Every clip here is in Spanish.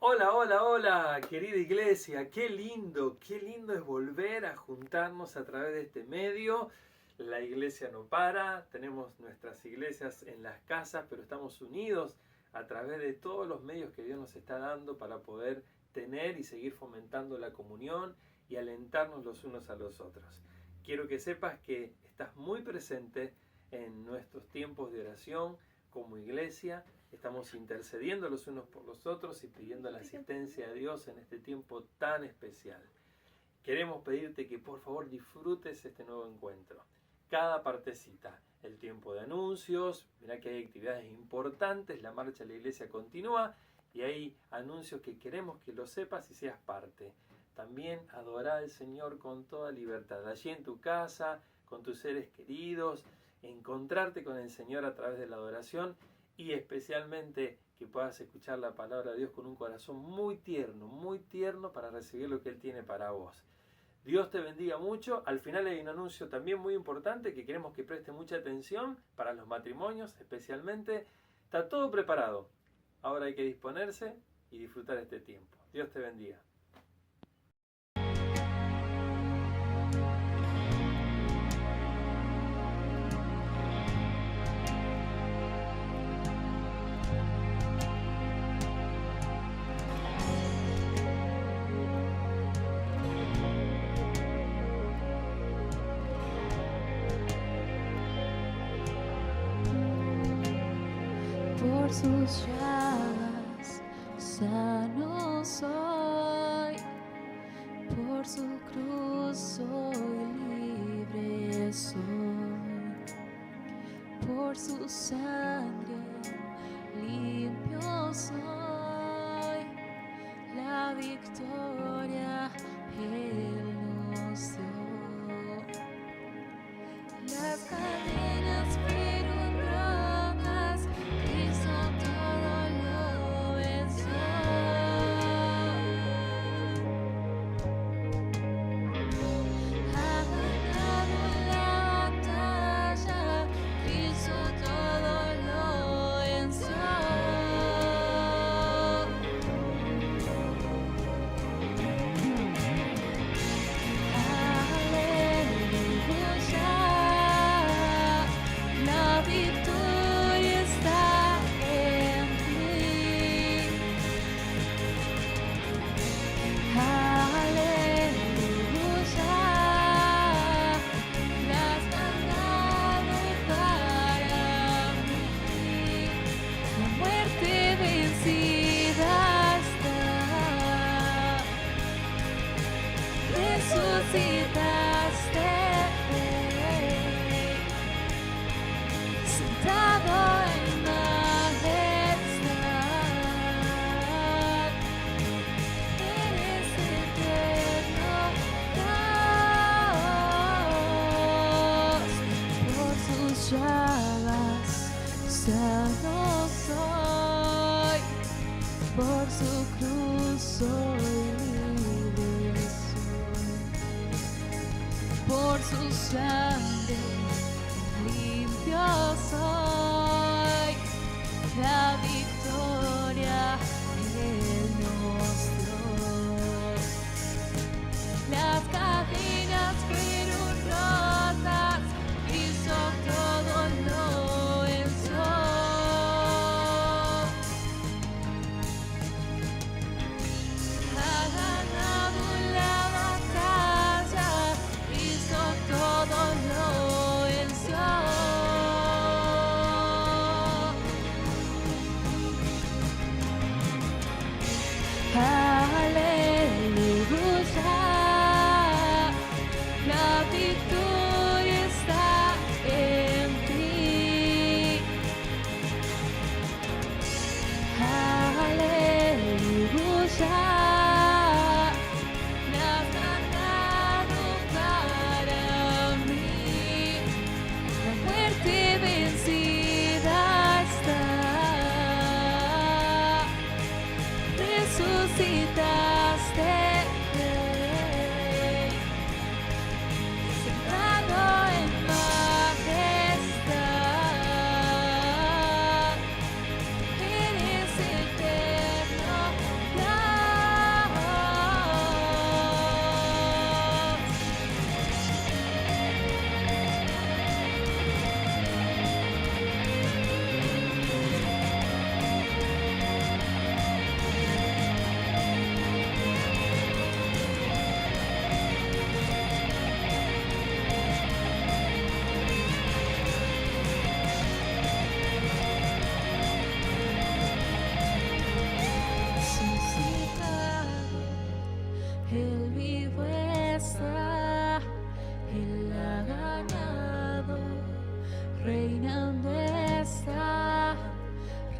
Hola, hola, hola, querida iglesia, qué lindo es volver a juntarnos a través de este medio. La iglesia no para, tenemos nuestras iglesias en las casas, pero estamos unidos a través de todos los medios que Dios nos está dando para poder tener y seguir fomentando la comunión y alentarnos los unos a los otros. Quiero que sepas que estás muy presente en nuestros tiempos de oración como iglesia. Estamos intercediendo los unos por los otros y pidiendo la asistencia de Dios en este tiempo tan especial. Queremos pedirte que por favor disfrutes este nuevo encuentro. Cada partecita, el tiempo de anuncios, mirá que hay actividades importantes, la marcha de la iglesia continúa y hay anuncios que queremos que lo sepas y seas parte. También adorar al Señor con toda libertad, allí en tu casa, con tus seres queridos, encontrarte con el Señor a través de la adoración y especialmente que puedas escuchar la palabra de Dios con un corazón muy tierno para recibir lo que Él tiene para vos. Dios te bendiga mucho. Al final hay un anuncio también muy importante que queremos que preste mucha atención para los matrimonios especialmente. Está todo preparado. Ahora hay que disponerse y disfrutar este tiempo. Dios te bendiga. Por sus llagas sano soy, por su cruz soy libre soy, por su sangre limpio soy, la victoria Él nos dio. Las cadenas fueron rotas, Cristo todo lo venció. Ha ganado la batalla, Cristo todo lo venció. La victoria está en ti. Aleluya, la has ganado para mí. La muerte vencida está. Resucitaste. Sentado en majestad, eres eterno Dios. Por sus llagas sano soy, por su cruz soy libre soy, por su sangre limpio soy, la victoria Él nos dio. Las cadenas fueron rotas, Cristo todo lo venció. Ha ganado la batalla, Cristo todo lo venció.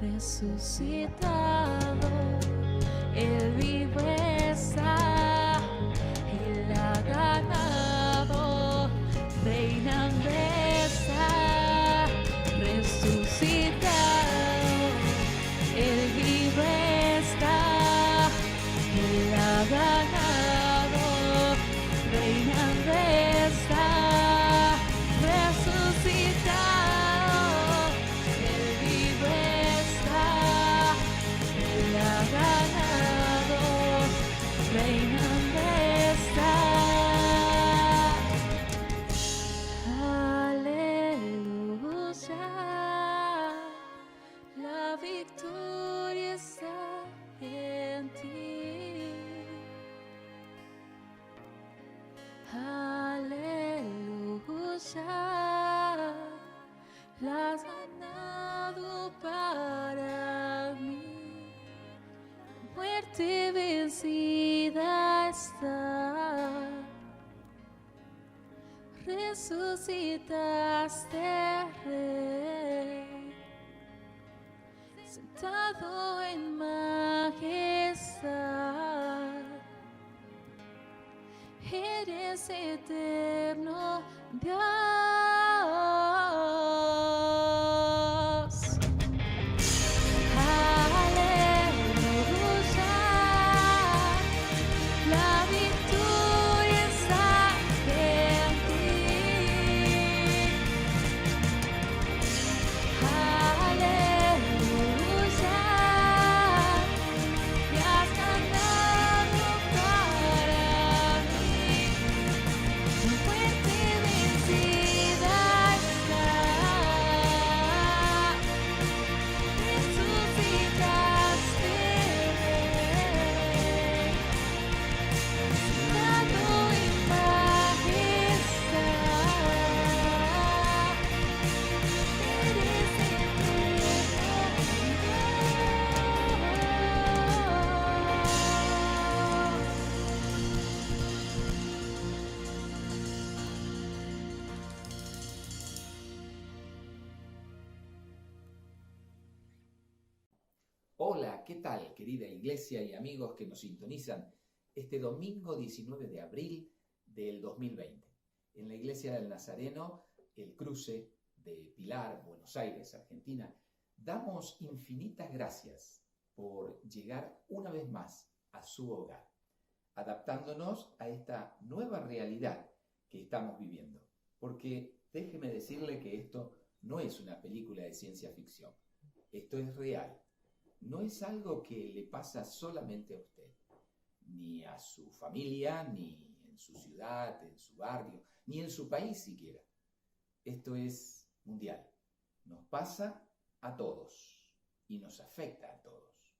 resucitado, Él vive está, Él ha ganado, reinando está, resucitado, Él vive está, Él ha ganado, reinando está, resucitado, Él vive está, Él ha ganado, reinando está. Aleluya, la victoria está en ti. Aleluya, la has ganado para mí. Muerte vencida está. Resucitaste, Rey, sentado en majestad. Eres eterno Dios. Aleluya, la victoria está en ti. Aleluya, me has ganado para mí. Tu muerte vencida está. Resucitaste, sentado en majestad. Eres eterno Hola, ¿qué tal, querida iglesia y amigos que nos sintonizan este domingo 19 de abril del 2020? En la iglesia del Nazareno, el Cruce de Pilar, Buenos Aires, Argentina, damos infinitas gracias por llegar una vez más a su hogar, adaptándonos a esta nueva realidad que estamos viviendo. Porque déjeme decirle que esto no es una película de ciencia ficción, esto es real. No es algo que le pasa solamente a usted, ni a su familia, ni en su ciudad, en su barrio, ni en su país siquiera. Esto es mundial. Nos pasa a todos y nos afecta a todos.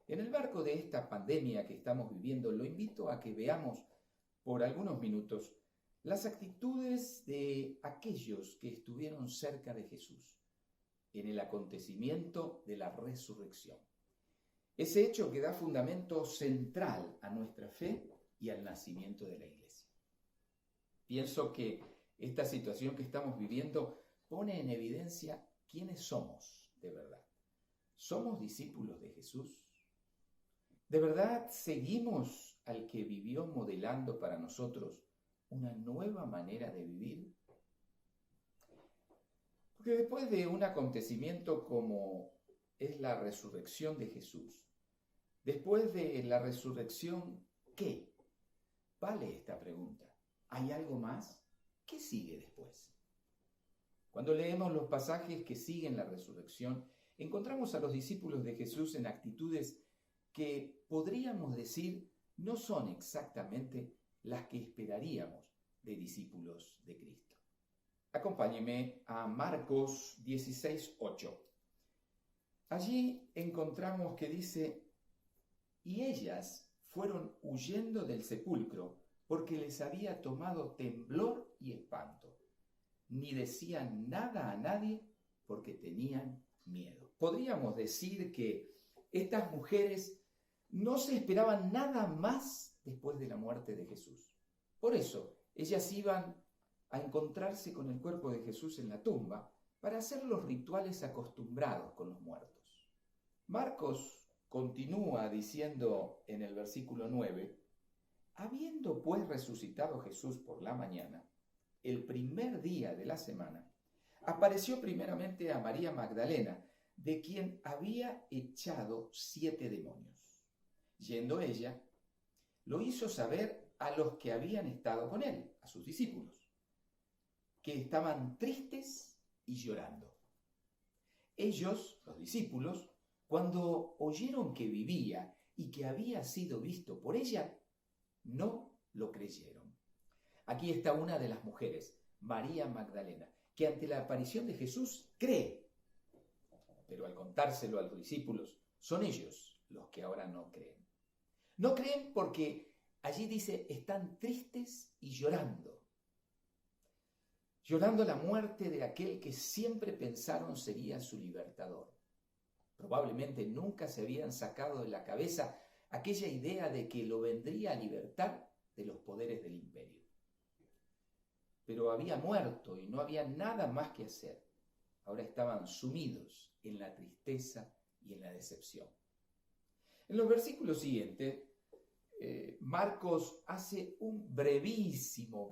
En el marco de esta pandemia que estamos viviendo, lo invito a que veamos por algunos minutos las actitudes de aquellos que estuvieron cerca de Jesús en el acontecimiento de la resurrección. Ese hecho que da fundamento central a nuestra fe y al nacimiento de la iglesia. Pienso que esta situación que estamos viviendo pone en evidencia quiénes somos de verdad. ¿Somos discípulos de Jesús? ¿De verdad seguimos al que vivió modelando para nosotros una nueva manera de vivir? Porque después de un acontecimiento como es la resurrección de Jesús, después de la resurrección, ¿qué? Vale esta pregunta. ¿Hay algo más? ¿Qué sigue después? Cuando leemos los pasajes que siguen la resurrección, encontramos a los discípulos de Jesús en actitudes que podríamos decir no son exactamente las que esperaríamos de discípulos de Cristo. Acompáñeme a Marcos 16:8. Allí encontramos que dice: y ellas fueron huyendo del sepulcro porque les había tomado temblor y espanto. Ni decían nada a nadie porque tenían miedo. Podríamos decir que estas mujeres no se esperaban nada más después de la muerte de Jesús. Por eso, ellas iban a encontrarse con el cuerpo de Jesús en la tumba para hacer los rituales acostumbrados con los muertos. Marcos continúa diciendo en el versículo 9, habiendo pues resucitado Jesús por la mañana, el primer día de la semana, apareció primeramente a María Magdalena, de quien había echado 7 demonios. Yendo ella, lo hizo saber a los que habían estado con él, a sus discípulos, que estaban tristes y llorando. Ellos, los discípulos, cuando oyeron que vivía y que había sido visto por ella, no lo creyeron. Aquí está una de las mujeres, María Magdalena, que ante la aparición de Jesús cree. Pero al contárselo a los discípulos, son ellos los que ahora no creen. No creen porque allí dice, están tristes y llorando. Llorando la muerte de aquel que siempre pensaron sería su libertador. Probablemente nunca se habían sacado de la cabeza aquella idea de que lo vendría a libertar de los poderes del imperio. Pero había muerto y no había nada más que hacer. Ahora estaban sumidos en la tristeza y en la decepción. En los versículos siguientes, Marcos hace un brevísimo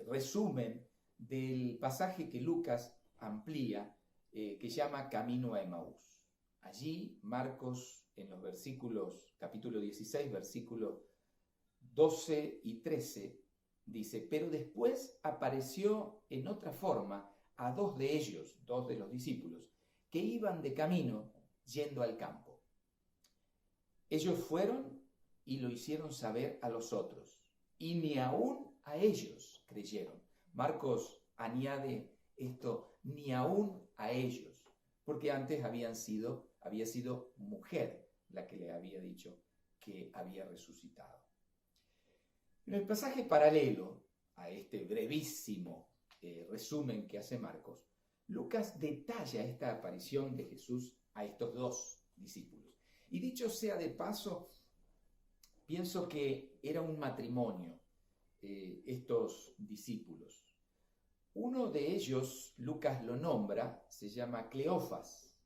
resumen del pasaje que Lucas amplía, que llama Camino a Emaús. Allí Marcos, en los versículos, capítulo 16, versículos 12 y 13, dice, pero después apareció en otra forma a 2 de ellos, 2 de los discípulos, que iban de camino yendo al campo. Ellos fueron y lo hicieron saber a los otros, y ni aún a ellos creyeron. Marcos añade esto, ni aún a ellos, porque antes había sido mujer la que le había dicho que había resucitado. En el pasaje paralelo a este brevísimo resumen que hace Marcos, Lucas detalla esta aparición de Jesús a estos 2 discípulos. Y dicho sea de paso, pienso que era un matrimonio estos discípulos. Uno de ellos, Lucas lo nombra, se llama Cleofas,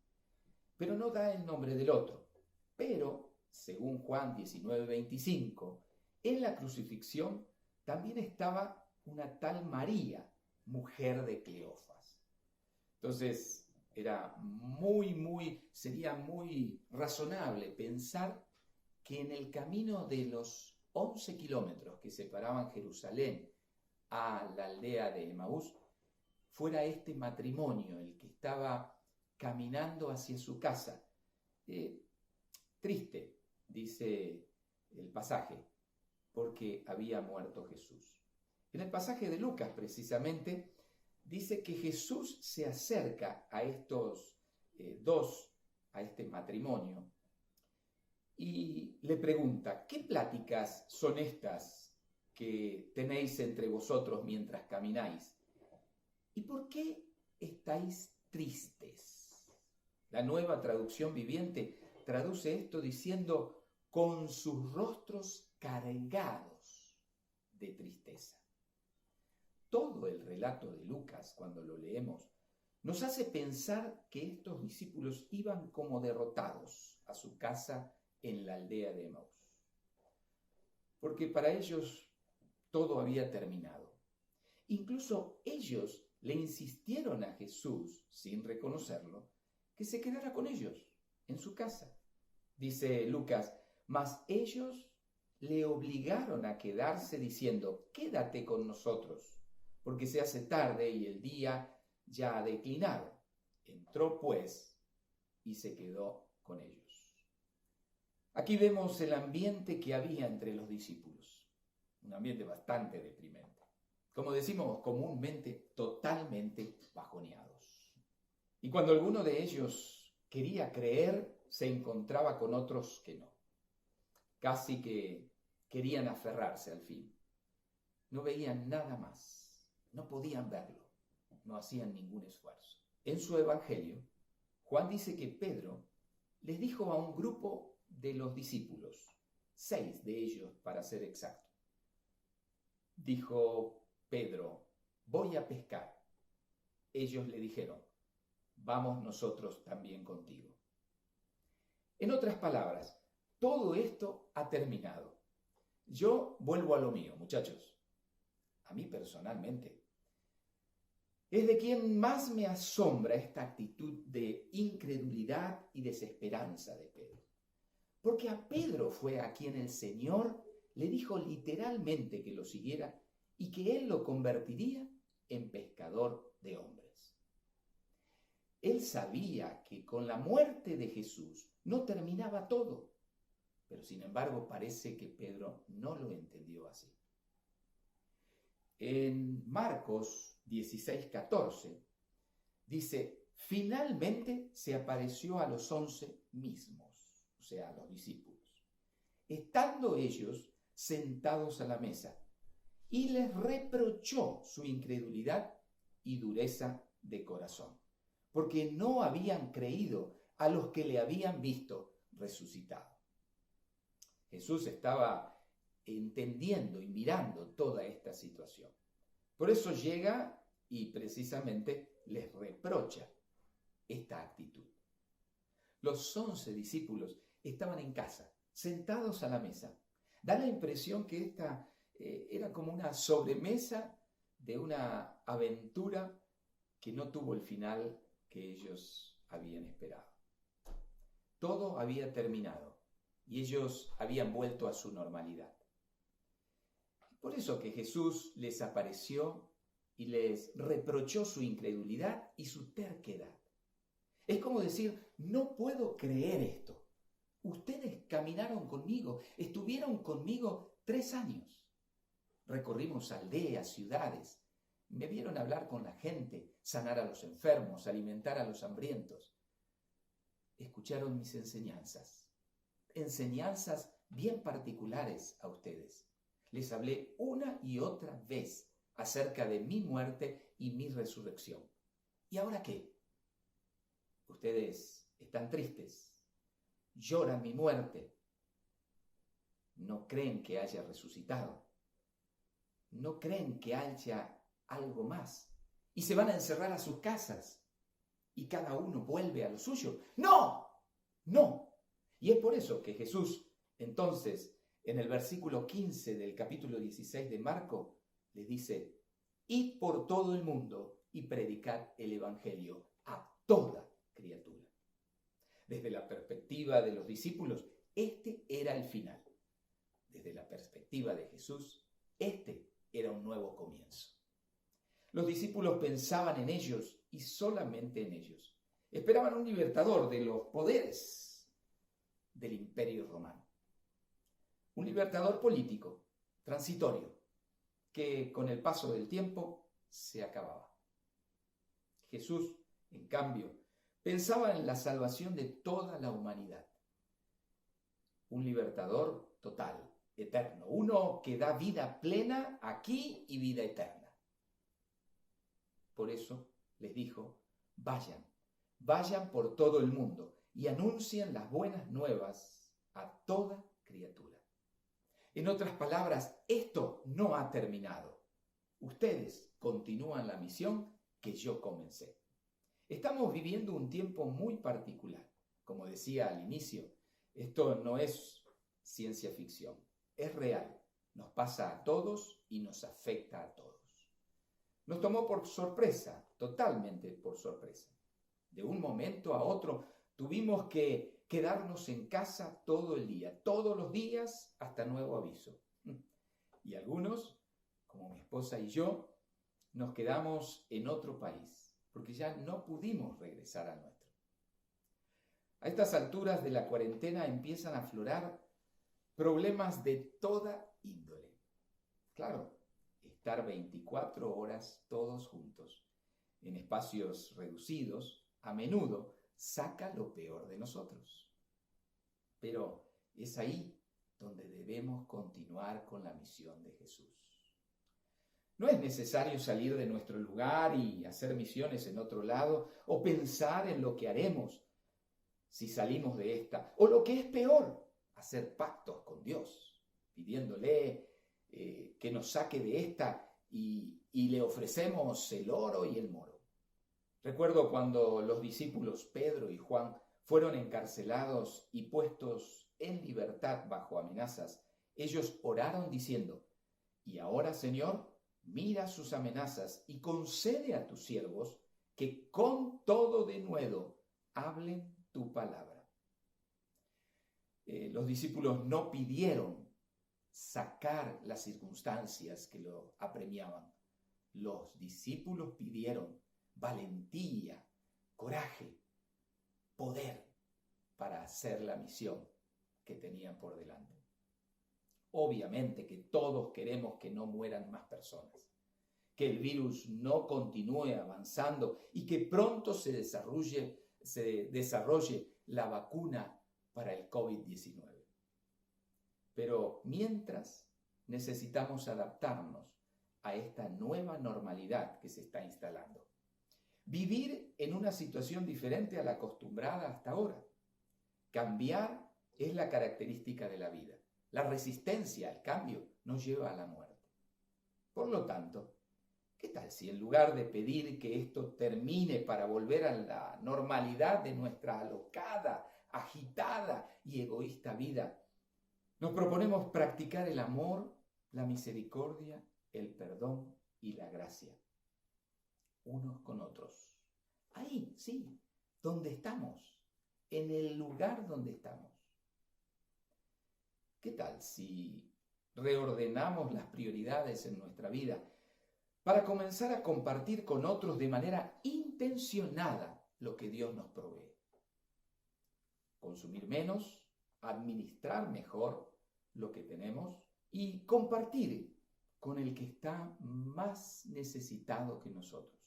pero no da el nombre del otro. Pero, según Juan 19:25, en la crucifixión también estaba una tal María, mujer de Cleofas. Entonces, sería muy razonable pensar que en el camino de los 11 kilómetros que separaban Jerusalén a la aldea de Emaús, fuera este matrimonio el que estaba caminando hacia su casa. Triste, dice el pasaje, porque había muerto Jesús. En el pasaje de Lucas, precisamente, dice que Jesús se acerca a estos 2, a este matrimonio, y le pregunta, ¿qué pláticas son estas que tenéis entre vosotros mientras camináis? ¿Y por qué estáis tristes? La Nueva Traducción Viviente traduce esto diciendo, con sus rostros cargados de tristeza. Todo el relato de Lucas, cuando lo leemos, nos hace pensar que estos discípulos iban como derrotados a su casa en la aldea de Emaús, porque para ellos todo había terminado. Incluso ellos le insistieron a Jesús, sin reconocerlo, que se quedara con ellos en su casa. Dice Lucas, mas ellos le obligaron a quedarse diciendo, quédate con nosotros, porque se hace tarde y el día ya ha declinado. Entró pues y se quedó con ellos. Aquí vemos el ambiente que había entre los discípulos, un ambiente bastante deprimente. Como decimos comúnmente, totalmente bajoneados. Y cuando alguno de ellos quería creer, se encontraba con otros que no. Casi que querían aferrarse al fin. No veían nada más, no podían verlo, no hacían ningún esfuerzo. En su evangelio, Juan dice que Pedro les dijo a un grupo de los discípulos, 6 de ellos para ser exacto. Dijo Pedro, voy a pescar. Ellos le dijeron, vamos nosotros también contigo. En otras palabras, todo esto ha terminado. Yo vuelvo a lo mío, muchachos. A mí personalmente. Es de quien más me asombra esta actitud de incredulidad y desesperanza de Pedro. Porque a Pedro fue a quien el Señor le dijo literalmente que lo siguiera y que él lo convertiría en pescador de hombres. Él sabía que con la muerte de Jesús no terminaba todo, pero sin embargo parece que Pedro no lo entendió así. En Marcos 16:14 dice, finalmente se apareció a los 11 mismos, o sea, a los discípulos, estando ellos sentados a la mesa, y les reprochó su incredulidad y dureza de corazón, porque no habían creído a los que le habían visto resucitado. Jesús estaba entendiendo y mirando toda esta situación. Por eso llega y precisamente les reprocha esta actitud. Los 11 discípulos estaban en casa, sentados a la mesa. Da la impresión que esta era como una sobremesa de una aventura que no tuvo el final que ellos habían esperado. Todo había terminado y ellos habían vuelto a su normalidad. Por eso que Jesús les apareció y les reprochó su incredulidad y su terquedad. Es como decir, no puedo creer esto. Ustedes caminaron conmigo, estuvieron conmigo 3 años. Recorrimos aldeas, ciudades, me vieron hablar con la gente, sanar a los enfermos, alimentar a los hambrientos. Escucharon mis enseñanzas bien particulares a ustedes. Les hablé una y otra vez acerca de mi muerte y mi resurrección. ¿Y ahora qué? Ustedes están tristes, lloran mi muerte, no creen que haya resucitado, no creen que haya algo más y se van a encerrar a sus casas y cada uno vuelve a lo suyo. ¡No! ¡No! Y es por eso que Jesús, entonces, en el versículo 15 del capítulo 16 de Marco, les dice, id por todo el mundo y predicad el evangelio a toda criatura. Desde la perspectiva de los discípulos, este era el final. Desde la perspectiva de Jesús, este era un nuevo comienzo. Los discípulos pensaban en ellos y solamente en ellos. Esperaban un libertador de los poderes del Imperio Romano. Un libertador político, transitorio, que con el paso del tiempo se acababa. Jesús, en cambio, pensaba en la salvación de toda la humanidad. Un libertador total, eterno, uno que da vida plena aquí y vida eterna. Por eso les dijo, vayan por todo el mundo y anuncien las buenas nuevas a toda criatura. En otras palabras, esto no ha terminado. Ustedes continúan la misión que yo comencé. Estamos viviendo un tiempo muy particular. Como decía al inicio, esto no es ciencia ficción, es real. Nos pasa a todos y nos afecta a todos. Nos tomó por sorpresa, totalmente por sorpresa. De un momento a otro tuvimos que quedarnos en casa todo el día, todos los días hasta nuevo aviso. Y algunos, como mi esposa y yo, nos quedamos en otro país, porque ya no pudimos regresar al nuestro. A estas alturas de la cuarentena empiezan a aflorar problemas de toda índole. Claro, estar 24 horas todos juntos, en espacios reducidos, a menudo saca lo peor de nosotros. Pero es ahí donde debemos continuar con la misión de Jesús. No es necesario salir de nuestro lugar y hacer misiones en otro lado o pensar en lo que haremos si salimos de esta. O lo que es peor, hacer pactos con Dios, pidiéndole que nos saque de esta y le ofrecemos el oro y el moro. Recuerdo cuando los discípulos Pedro y Juan fueron encarcelados y puestos en libertad bajo amenazas, ellos oraron diciendo: y ahora, Señor, mira sus amenazas y concede a tus siervos que con todo denuedo hablen tu palabra. Los discípulos no pidieron sacar las circunstancias que lo apremiaban. Los discípulos pidieron valentía, coraje, poder para hacer la misión que tenían por delante. Obviamente que todos queremos que no mueran más personas, que el virus no continúe avanzando y que pronto se desarrolle la vacuna para el COVID-19. Pero mientras necesitamos adaptarnos a esta nueva normalidad que se está instalando. Vivir en una situación diferente a la acostumbrada hasta ahora. Cambiar es la característica de la vida. La resistencia al cambio nos lleva a la muerte. Por lo tanto, ¿qué tal si en lugar de pedir que esto termine para volver a la normalidad de nuestra alocada, agitada y egoísta vida, nos proponemos practicar el amor, la misericordia, el perdón y la gracia, unos con otros? Ahí, sí, donde estamos, en el lugar donde estamos. ¿Qué tal si reordenamos las prioridades en nuestra vida para comenzar a compartir con otros de manera intencionada lo que Dios nos provee? Consumir menos, administrar mejor lo que tenemos y compartir con el que está más necesitado que nosotros.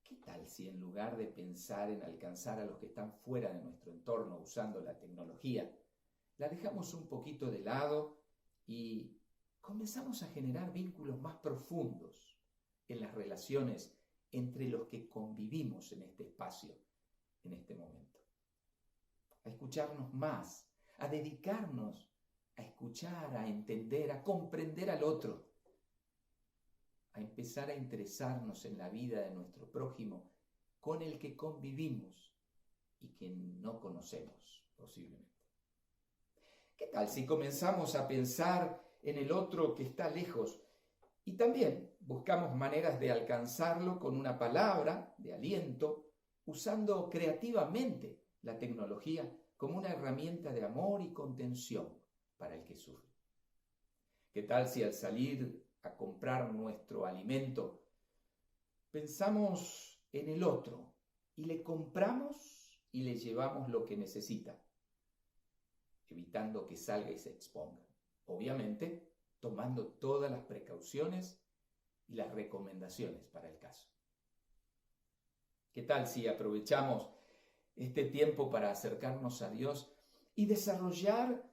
¿Qué tal si en lugar de pensar en alcanzar a los que están fuera de nuestro entorno usando la tecnología, la dejamos un poquito de lado y comenzamos a generar vínculos más profundos en las relaciones entre los que convivimos en este espacio, en este momento? A escucharnos más, a dedicarnos a escuchar, a entender, a comprender al otro, a empezar a interesarnos en la vida de nuestro prójimo con el que convivimos y que no conocemos posiblemente. ¿Qué tal si comenzamos a pensar en el otro que está lejos y también buscamos maneras de alcanzarlo con una palabra de aliento, usando creativamente la tecnología como una herramienta de amor y contención para el que sufre? ¿Qué tal si al salir a comprar nuestro alimento pensamos en el otro y le compramos y le llevamos lo que necesita, evitando que salga y se exponga? Obviamente, tomando todas las precauciones y las recomendaciones para el caso. ¿Qué tal si aprovechamos este tiempo para acercarnos a Dios y desarrollar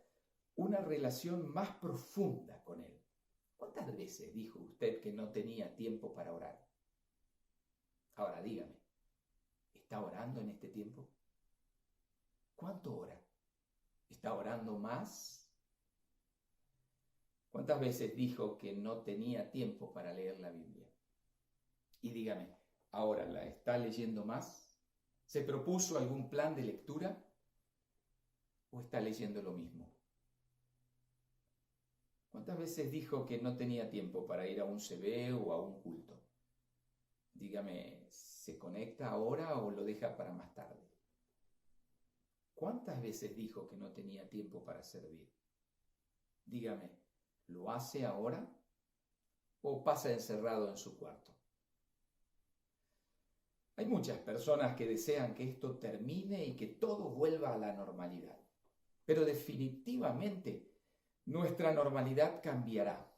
una relación más profunda con Él? ¿Cuántas veces dijo usted que no tenía tiempo para orar? Ahora dígame, ¿está orando en este tiempo? ¿Cuánto ora? ¿Está orando más? ¿Cuántas veces dijo que no tenía tiempo para leer la Biblia? Y dígame, ¿ahora la está leyendo más? ¿Se propuso algún plan de lectura? ¿O está leyendo lo mismo? ¿Cuántas veces dijo que no tenía tiempo para ir a un CB o a un culto? Dígame, ¿se conecta ahora o lo deja para más tarde? ¿Cuántas veces dijo que no tenía tiempo para servir? Dígame, ¿lo hace ahora o pasa encerrado en su cuarto? Hay muchas personas que desean que esto termine y que todo vuelva a la normalidad. Pero definitivamente nuestra normalidad cambiará.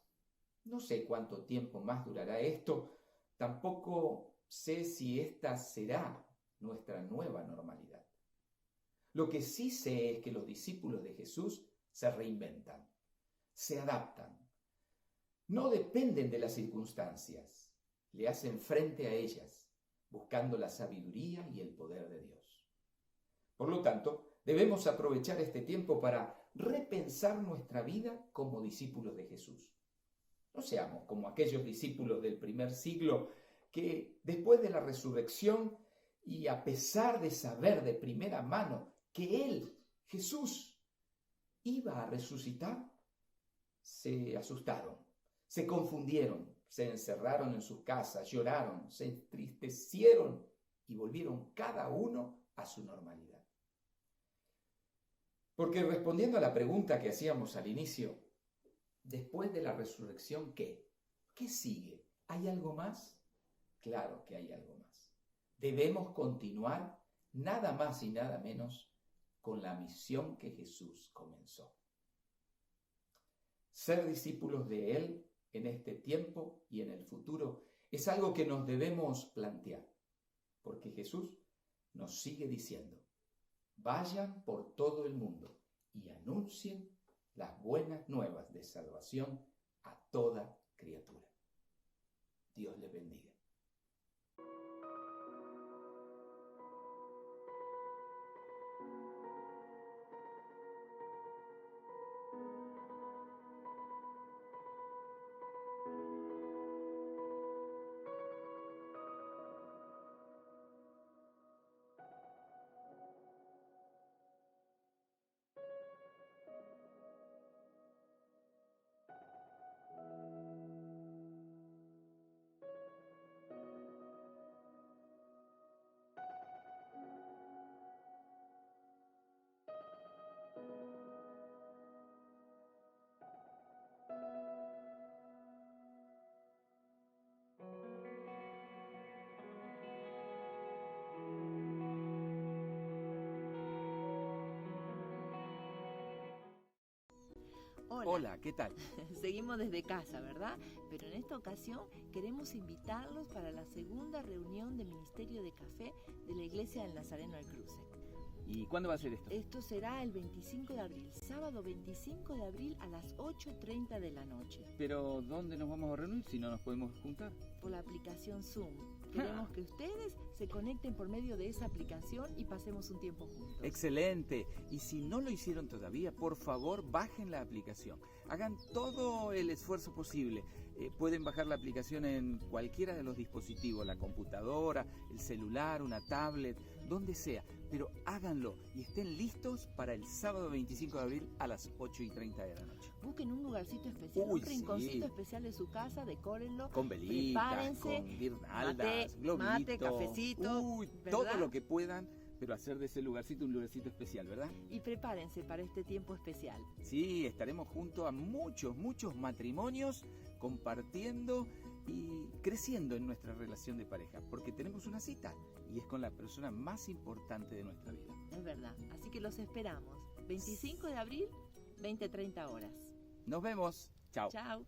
No sé cuánto tiempo más durará esto, tampoco sé si esta será nuestra nueva normalidad. Lo que sí sé es que los discípulos de Jesús se reinventan, se adaptan, no dependen de las circunstancias, le hacen frente a ellas, buscando la sabiduría y el poder de Dios. Por lo tanto, debemos aprovechar este tiempo para repensar nuestra vida como discípulos de Jesús. No seamos como aquellos discípulos del primer siglo que, después de la resurrección, Y a pesar de saber de primera mano que Él, Jesús, iba a resucitar, se asustaron, se confundieron, se encerraron en sus casas, lloraron, se entristecieron y volvieron cada uno a su normalidad. Porque respondiendo a la pregunta que hacíamos al inicio, después de la resurrección, ¿qué? ¿Qué sigue? ¿Hay algo más? Claro que hay algo más. Debemos continuar nada más y nada menos con la misión que Jesús comenzó. Ser discípulos de Él en este tiempo y en el futuro es algo que nos debemos plantear, porque Jesús nos sigue diciendo: vayan por todo el mundo y anuncien las buenas nuevas de salvación a toda criatura. Dios les bendiga. Hola, ¿qué tal? Seguimos desde casa, ¿verdad? Pero en esta ocasión queremos invitarlos para la segunda reunión de Ministerio de Café de la Iglesia del Nazareno del Cruce. ¿Y cuándo va a ser esto? Esto será el 25 de abril, sábado 25 de abril a las 8:30 de la noche, Pero ¿dónde nos vamos a reunir si no nos podemos juntar? por la aplicación Zoom. Queremos que ustedes se conecten por medio de esa aplicación y pasemos un tiempo juntos. Excelente. Y si no lo hicieron todavía, por favor, bajen la aplicación. Hagan todo el esfuerzo posible. Pueden bajar la aplicación en cualquiera de los dispositivos, la computadora, el celular, una tablet, donde sea. Pero háganlo y estén listos para el sábado 25 de abril a las 8:30 de la noche. Busquen un lugarcito especial, Uy, un rinconcito sí. especial de su casa, decórenlo. Con velitas, Prepárense, con guirnaldas, mate, globitos. cafecito, Uy, ¿verdad? todo lo que puedan, pero hacer de ese lugarcito un lugarcito especial, ¿verdad? Y prepárense para este tiempo especial. Sí, estaremos junto a muchos matrimonios compartiendo y creciendo en nuestra relación de pareja, porque tenemos una cita y es con la persona más importante de nuestra vida. Es verdad. Así que los esperamos. 25 de abril, 20:30 horas. Nos vemos. Chao. Chao.